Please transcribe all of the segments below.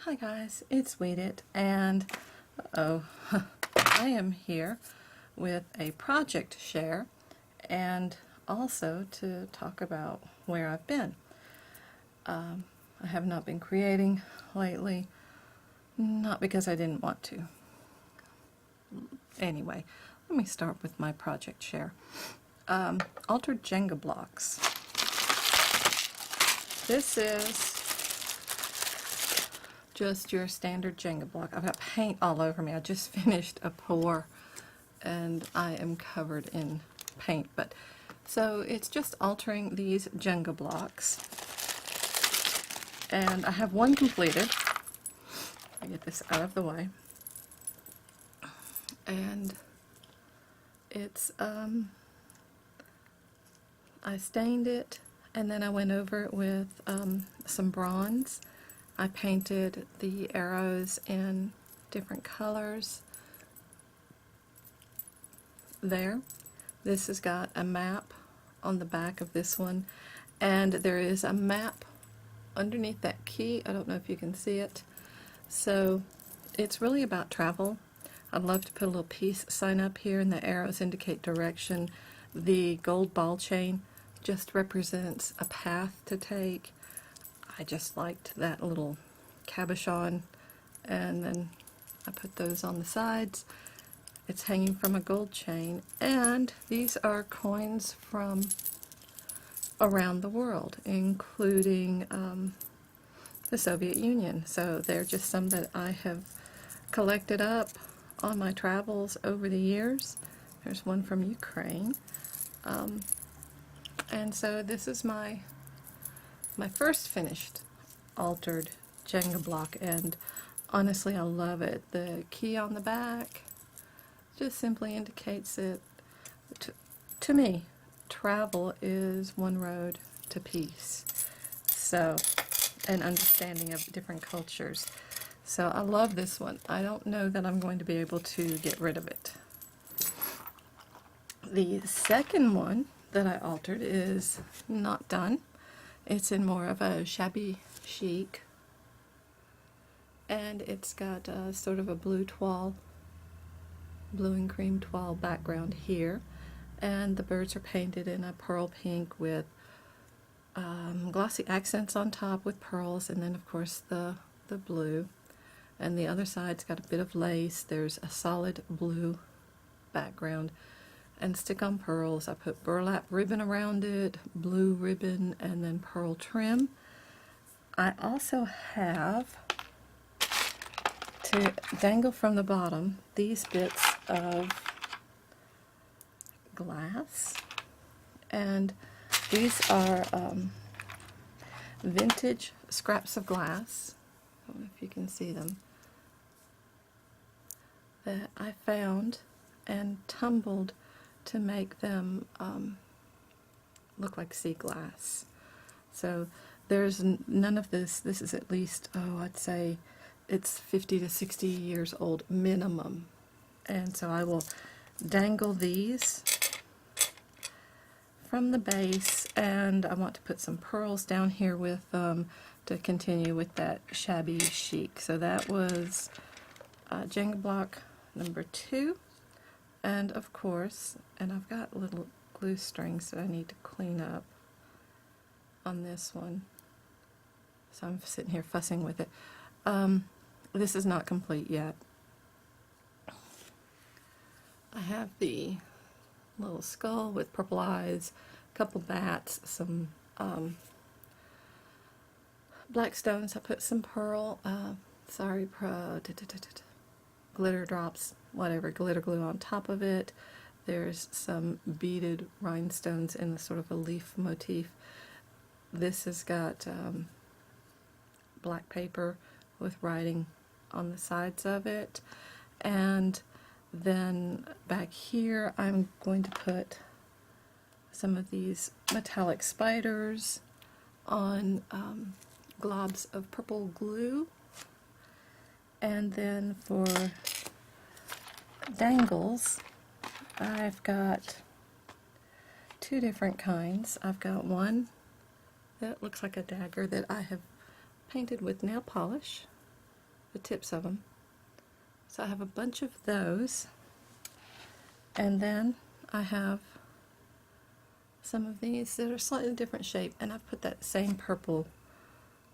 Hi guys, it's Weedit, and I am here with a project share and also to talk about where I've been. I have not been creating lately, not because I didn't want to. Anyway, let me start with my project share. Altered Jenga blocks. This is just your standard Jenga block. I've got paint all over me. I just finished a pour and I am covered in paint. But so it's just altering these Jenga blocks. And I have one completed. I'll get this out of the way. And it's I stained it and then I went over it with some bronze. I painted the arrows in different colors there. This has got a map on the back of this one, and there is a map underneath that key. I don't know if you can see it. So it's really about travel. I'd love to put a little peace sign up here, and the arrows indicate direction. The gold ball chain just represents a path to take. I just liked that little cabochon, and then I put those on the sides. It's hanging from a gold chain, and these are coins from around the world, including the Soviet Union. So they're just some that I have collected up on my travels over the years. There's one from Ukraine. And so this is my first finished altered Jenga block, and honestly I love it. The key on the back just simply indicates that to me travel is one road to peace, so an understanding of different cultures. So I love this one. I don't know that I'm going to be able to get rid of it. The second one that I altered is not done. It's in more of a shabby chic, and it's got sort of a blue and cream toile background here, and the birds are painted in a pearl pink with glossy accents on top with pearls, and then of course the blue, and the other side's got a bit of lace. There's a solid blue background and stick-on pearls. I put burlap ribbon around it, blue ribbon, and then pearl trim. I also have, to dangle from the bottom, these bits of glass, and these are vintage scraps of glass. I don't know if you can see them, that I found and tumbled to make them look like sea glass. So there's none of this. This is at least, I'd say it's 50 to 60 years old minimum. And so I will dangle these from the base, and I want to put some pearls down here with to continue with that shabby chic. So that was Jenga block number 2. And of course, and I've got little glue strings that I need to clean up on this one, so I'm sitting here fussing with it. This is not complete yet. I have the little skull with purple eyes, a couple bats, some black stones. I put some pearl, glitter drops, whatever, glitter glue on top of it. There's some beaded rhinestones in the sort of a leaf motif. This has got black paper with writing on the sides of it. And then back here I'm going to put some of these metallic spiders on globs of purple glue. And then for dangles, I've got 2 different kinds. I've got one that looks like a dagger that I have painted with nail polish, the tips of them. So I have a bunch of those, and then I have some of these that are slightly different shape, and I've put that same purple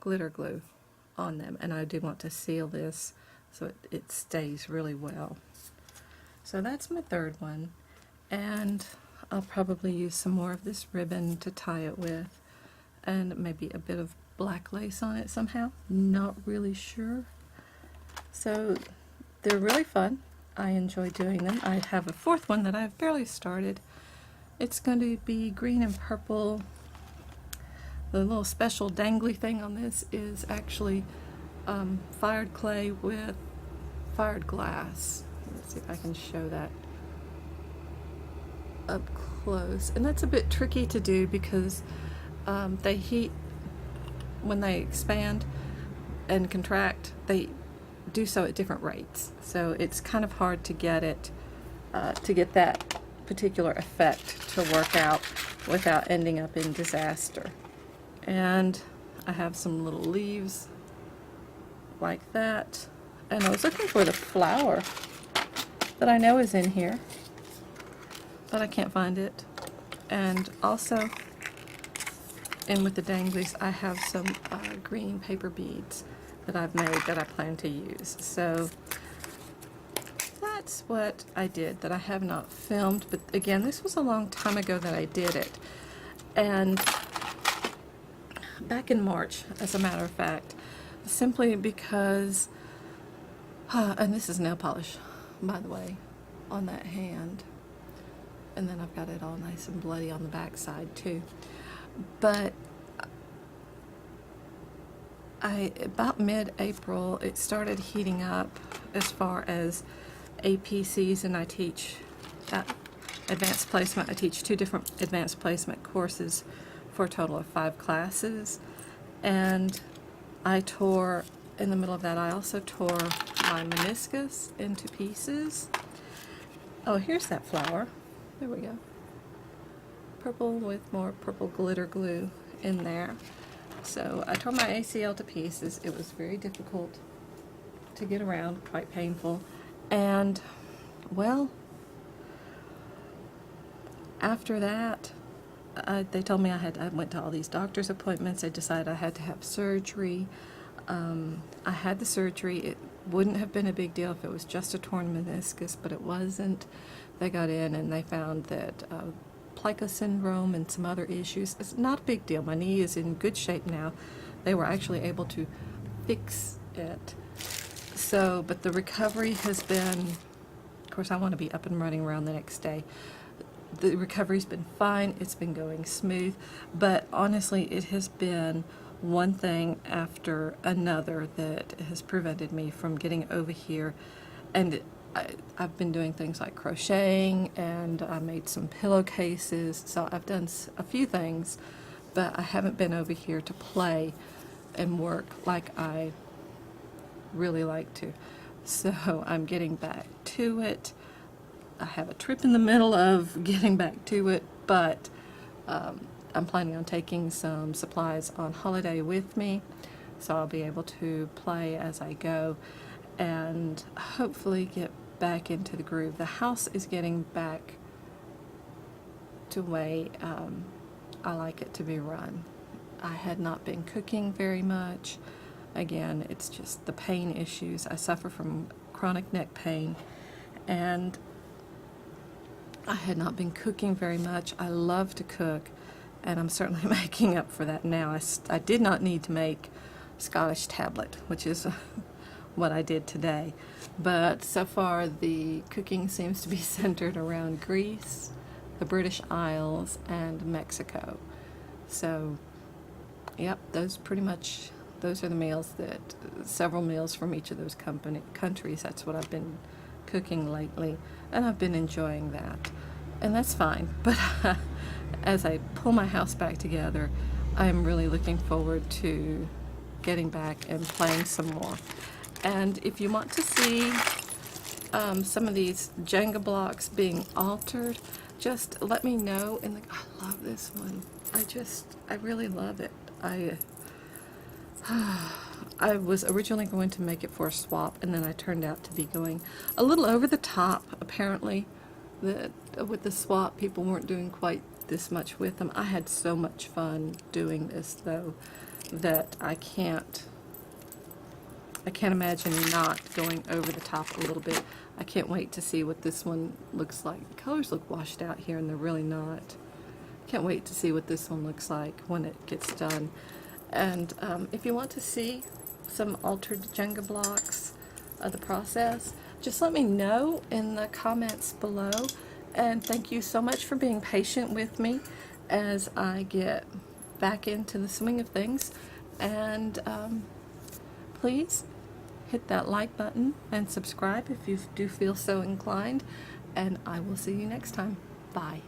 glitter glue on them, and I do want to seal this so it stays really well. So that's my third one, and I'll probably use some more of this ribbon to tie it with, and maybe a bit of black lace on it somehow. Not really sure. So they're really fun. I enjoy doing them. I have a fourth one that I've barely started. It's going to be green and purple. The little special dangly thing on this is actually fired clay with fired glass. Let's see if I can show that up close. And that's a bit tricky to do because they heat when they expand and contract. They do so at different rates, so it's kind of hard to get it to get that particular effect to work out without ending up in disaster. And I have some little leaves like that, and I was looking for the flower that I know is in here, but I can't find it. And also, and with the danglies, I have some green paper beads that I've made that I plan to use. So that's what I did that I have not filmed, but again, this was a long time ago that I did it. And back in March, as a matter of fact, simply because, and this is nail polish, by the way, on that hand. And then I've got it all nice and bloody on the back side too. But about mid-April, it started heating up as far as APCs, and I teach advanced placement. I teach 2 different advanced placement courses for a total of 5 classes. And I tore, in the middle of that, I also tore my meniscus into pieces. Oh, here's that flower. There we go. Purple with more purple glitter glue in there. So I tore my ACL to pieces. It was very difficult to get around, quite painful. And, well, after that, they told me I went to all these doctor's appointments. I decided I had to have surgery. I had the surgery. It wouldn't have been a big deal if it was just a torn meniscus, but it wasn't. They got in and they found that plica syndrome and some other issues. It's not a big deal. My knee is in good shape now. They were actually able to fix it. So, but the recovery has been, of course, I want to be up and running around the next day. The recovery's been fine. It's been going smooth. But honestly, it has been one thing after another that has prevented me from getting over here. And I've been doing things like crocheting, and I made some pillowcases, so I've done a few things, but I haven't been over here to play and work like I really like to. So I'm getting back to it. I have a trip in the middle of getting back to it, but I'm planning on taking some supplies on holiday with me, so I'll be able to play as I go and hopefully get back into the groove. The house is getting back to the way I like it to be run. I had not been cooking very much. Again, it's just the pain issues. I suffer from chronic neck pain, and I had not been cooking very much. I love to cook, and I'm certainly making up for that now. I did not need to make Scottish tablet, which is what I did today. But so far the cooking seems to be centered around Greece, the British Isles, and Mexico. So, yep, those are the meals several meals from each of those countries. That's what I've been cooking lately, and I've been enjoying that. And that's fine, but as I pull my house back together, I'm really looking forward to getting back and playing some more. And if you want to see some of these Jenga blocks being altered, just let me know. I love this one. I really love it. I was originally going to make it for a swap, and then I turned out to be going a little over the top. Apparently, with the swap, people weren't doing quite this much with them. I had so much fun doing this, though, that I can't imagine not going over the top a little bit. I can't wait to see what this one looks like. The colors look washed out here, and they're really not. Can't wait to see what this one looks like when it gets done. And if you want to see some altered Jenga blocks of the process, just let me know in the comments below. And thank you so much for being patient with me as I get back into the swing of things. And please hit that like button and subscribe if you do feel so inclined. And I will see you next time. Bye.